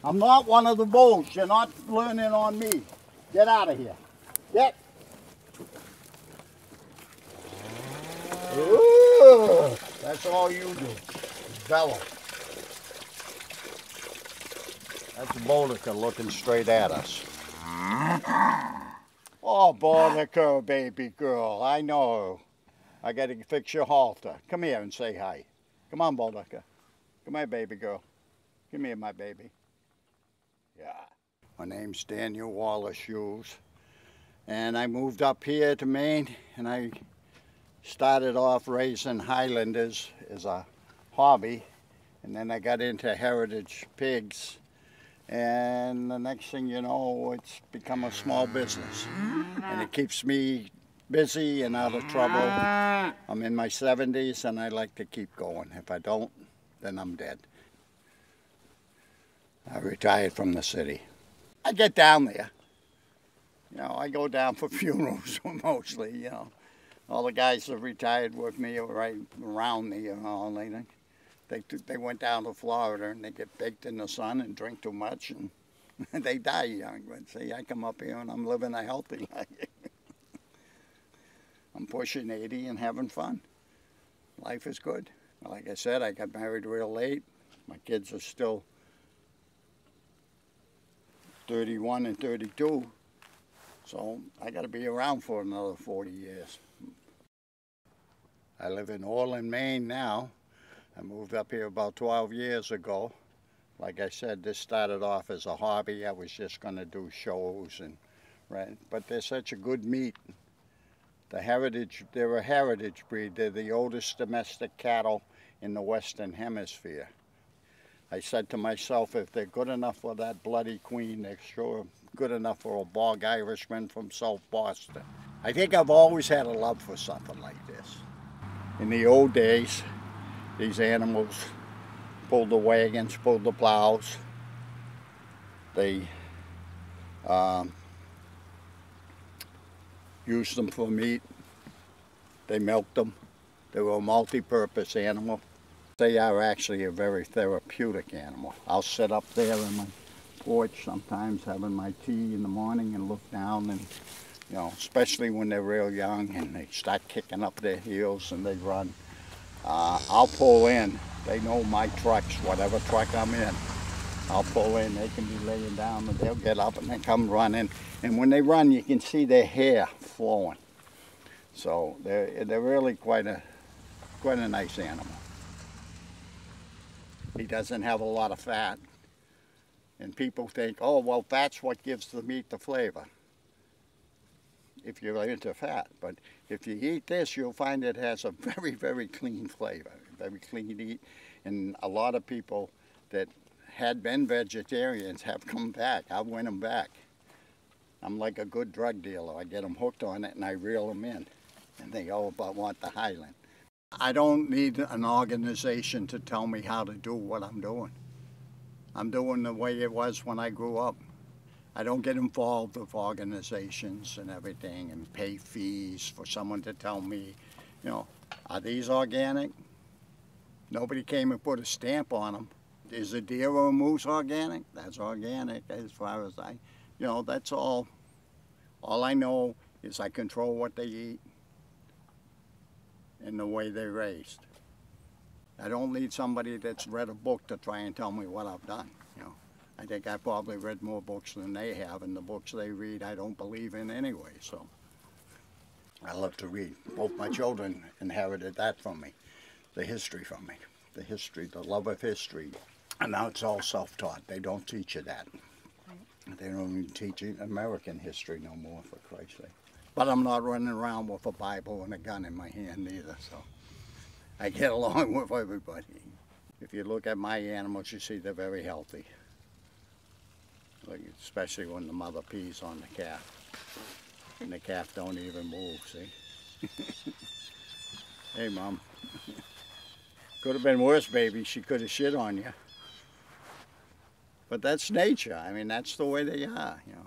I'm not one of the bulls. You're not learning on me. Get out of here. Get. Ooh, that's all you do. Bellow. That's Boudica looking straight at us. Oh, Boudica, baby girl. I know. I got to fix your halter. Come here and say hi. Come on, Boudica. Come here, baby girl. Come here, my baby. Yeah. My name's Daniel Wallace Hughes. And I moved up here to Maine, and I started off raising Highlanders as a hobby. And then I got into heritage pigs. And the next thing you know, it's become a small business. And it keeps me busy and out of trouble. I'm in my 70s and I like to keep going. If I don't, then I'm dead. I retired from the city. I get down there. You know, I go down for funerals mostly, you know. All the guys that retired with me are right around me, you know. They went down to Florida and they get baked in the sun and drink too much and they die young. But see, I come up here and I'm living a healthy life. I'm pushing 80 and having fun. Life is good. Like I said, I got married real late. My kids are still 31 and 32. So I got to be around for another 40 years. I live in Orland, Maine now. I moved up here about 12 years ago. Like I said, this started off as a hobby. I was just going to do shows and right. But they're such a good meat. They're a heritage breed. They're the oldest domestic cattle in the Western Hemisphere. I said to myself, if they're good enough for that Bloody Queen, they're sure good enough for a bog Irishman from South Boston. I think I've always had a love for something like this. In the old days, these animals pulled the wagons, pulled the plows. They used them for meat. They milked them. They were a multi-purpose animal. They are actually a very therapeutic animal. I'll sit up there on my porch sometimes having my tea in the morning and look down and, you know, especially when they're real young and they start kicking up their heels and they run. I'll pull in. They know my trucks, whatever truck I'm in. I'll pull in. They can be laying down and they'll get up and they come running. And when they run, you can see their hair flowing. So they're really quite a nice animal. He doesn't have a lot of fat. And people think, oh, well, fat's what gives the meat the flavor, if you're into fat. But if you eat this, you'll find it has a very, very clean flavor, very clean eat. And a lot of people that had been vegetarians have come back. I win them back. I'm like a good drug dealer. I get them hooked on it and I reel them in. And they all but want the Highland. I don't need an organization to tell me how to do what I'm doing. I'm doing the way it was when I grew up. I don't get involved with organizations and everything and pay fees for someone to tell me, you know, are these organic? Nobody came and put a stamp on them. Is a deer or a moose organic? That's organic as far as you know, that's all. All I know is I control what they eat and the way they're raised. I don't need somebody that's read a book to try and tell me what I've done, you know. I think I probably read more books than they have, and the books they read I don't believe in anyway, so. I love to read. Both my children inherited that from me, the history from me, the history, the love of history. And now it's all self-taught. They don't teach you that. They don't even teach you American history no more, for Christ's sake. But I'm not running around with a Bible and a gun in my hand either, so I get along with everybody. If you look at my animals, you see they're very healthy. Like, especially when the mother pees on the calf. And the calf don't even move, see? Hey, Mom. Could have been worse, baby. She could have shit on you. But that's nature. I mean, that's the way they are, you know.